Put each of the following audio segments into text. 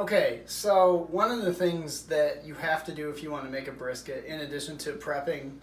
Okay, so one of the things that you have to do if you want to make a brisket, in addition to prepping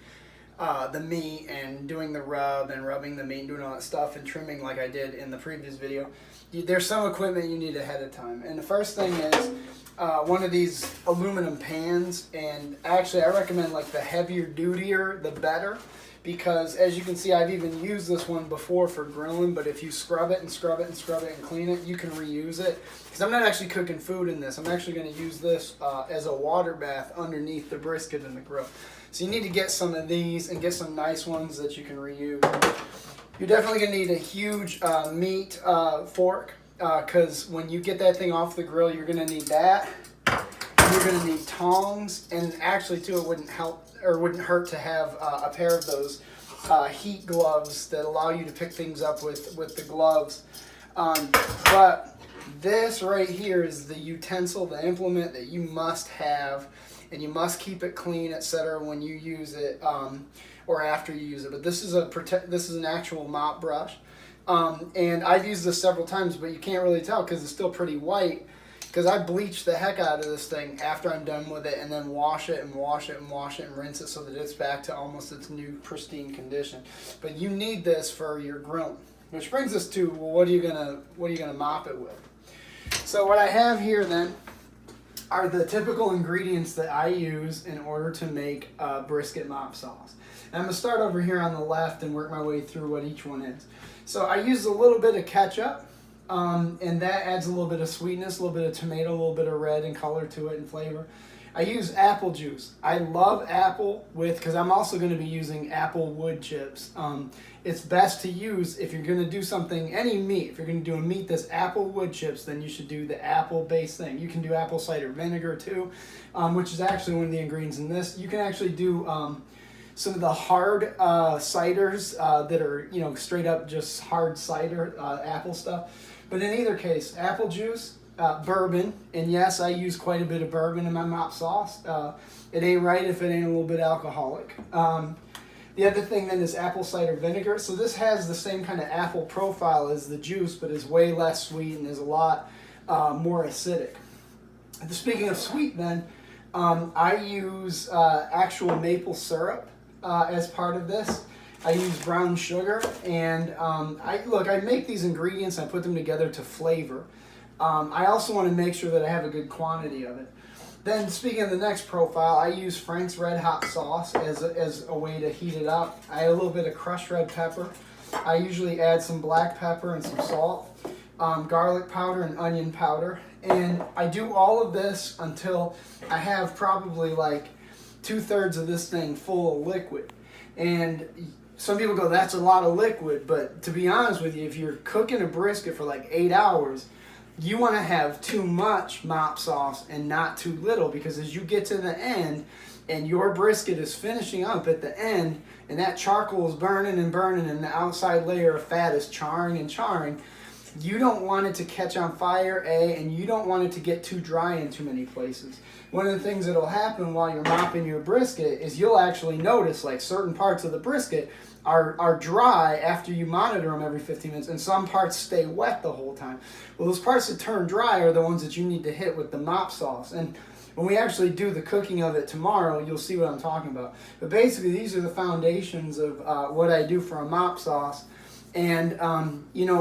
the meat and doing the rub and rubbing the meat and doing all that stuff and trimming like I did in the previous video, there's some equipment you need ahead of time. And the first thing is one of these aluminum pans, and actually I recommend like the heavier dutier the better, because as you can see I've even used this one before for grilling, but if you scrub it and scrub it and scrub it and clean it, you can reuse it. Because I'm not actually cooking food in this, I'm actually going to use this as a water bath underneath the brisket in the grill. So you need to get some of these and get some nice ones that you can reuse. You're definitely going to need a huge meat fork, because when you get that thing off the grill, you're going to need that. And you're going to need tongs, and actually too, it wouldn't hurt to have a pair of those heat gloves that allow you to pick things up with the gloves. But this right here is the utensil, the implement that you must have, and you must keep it clean, etc. when you use it or after you use it. But this is an actual mop brush, and I've used this several times, but you can't really tell because it's still pretty white. Because I bleach the heck out of this thing after I'm done with it, and then wash it and wash it and wash it and rinse it so that it's back to almost its new pristine condition. But you need this for your grilling, which brings us to, well, what are you gonna mop it with? So what I have here then are the typical ingredients that I use in order to make brisket mop sauce. And I'm gonna start over here on the left and work my way through what each one is. So I use a little bit of ketchup. And that adds a little bit of sweetness, a little bit of tomato, a little bit of red and color to it and flavor. I use apple juice. I love apple because I'm also going to be using apple wood chips. It's best to use, if you're going to do something, any meat, if you're going to do a meat that's apple wood chips, then you should do the apple-based thing. You can do apple cider vinegar too, which is actually one of the ingredients in this. You can actually do some of the hard ciders that are, straight up just hard cider, apple stuff. But in either case, apple juice, bourbon, and yes, I use quite a bit of bourbon in my mop sauce. It ain't right if it ain't a little bit alcoholic. The other thing then is apple cider vinegar. So this has the same kind of apple profile as the juice, but is way less sweet and is a lot more acidic. Speaking of sweet then, I use actual maple syrup as part of this. I use brown sugar, and I make these ingredients, I put them together to flavor. I also want to make sure that I have a good quantity of it. Then speaking of the next profile, I use Frank's Red Hot Sauce as a way to heat it up. I add a little bit of crushed red pepper. I usually add some black pepper and some salt, garlic powder and onion powder. And I do all of this until I have probably like 2/3 of this thing full of liquid. And some people go, that's a lot of liquid, but to be honest with you, if you're cooking a brisket for like 8 hours, you want to have too much mop sauce and not too little, because as you get to the end and your brisket is finishing up at the end and that charcoal is burning and burning and the outside layer of fat is charring and charring, you don't want it to catch on fire, and you don't want it to get too dry in too many places. One of the things that will happen while you're mopping your brisket is you'll actually notice like certain parts of the brisket are dry after you monitor them every 15 minutes, and some parts stay wet the whole time. Well, those parts that turn dry are the ones that you need to hit with the mop sauce. And when we actually do the cooking of it tomorrow, you'll see what I'm talking about. But basically, these are the foundations of what I do for a mop sauce. And,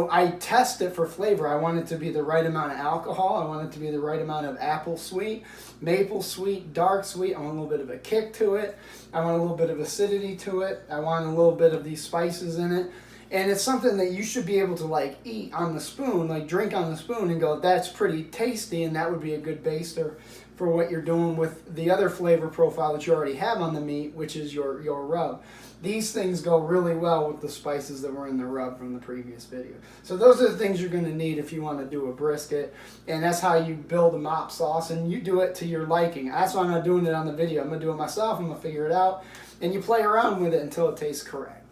I test it for flavor. I want it to be the right amount of alcohol. I want it to be the right amount of apple sweet, maple sweet, dark sweet. I want a little bit of a kick to it. I want a little bit of acidity to it. I want a little bit of these spices in it. And it's something that you should be able to like eat on the spoon, like drink on the spoon and go, that's pretty tasty, and that would be a good baster for what you're doing with the other flavor profile that you already have on the meat, which is your rub. These things go really well with the spices that were in the rub from the previous video. So those are the things you're going to need if you want to do a brisket, and that's how you build a mop sauce, and you do it to your liking. That's why I'm not doing it on the video. I'm going to do it myself. I'm going to figure it out, and you play around with it until it tastes correct.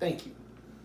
Thank you.